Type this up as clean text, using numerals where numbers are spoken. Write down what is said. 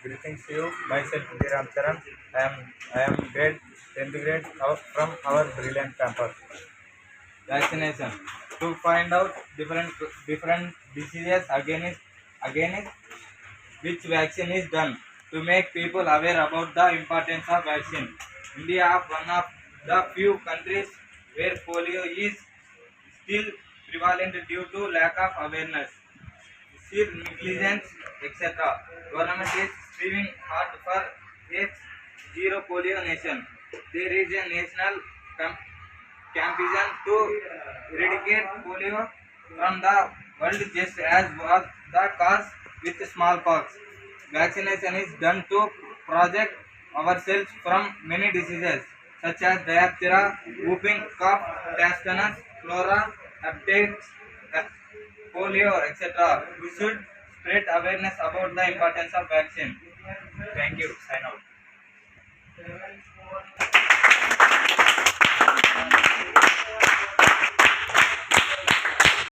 Greetings to you. Myself Ram Charan. I am grade 10th grade from our brilliant campus. Vaccination to find out different diseases against which vaccine is done to make people aware about the importance of vaccine. India is one of the few countries where polio is still prevalent due to lack of awareness, sheer negligence, etc. Government is striving hard for a zero polio nation. There is a national campaign to eradicate polio from the world just as was the cause with smallpox. Vaccination is done to protect ourselves from many diseases such as diphtheria, whooping cough, tetanus, cholera, hepatitis, polio, etc. We should spread awareness about the importance of vaccine.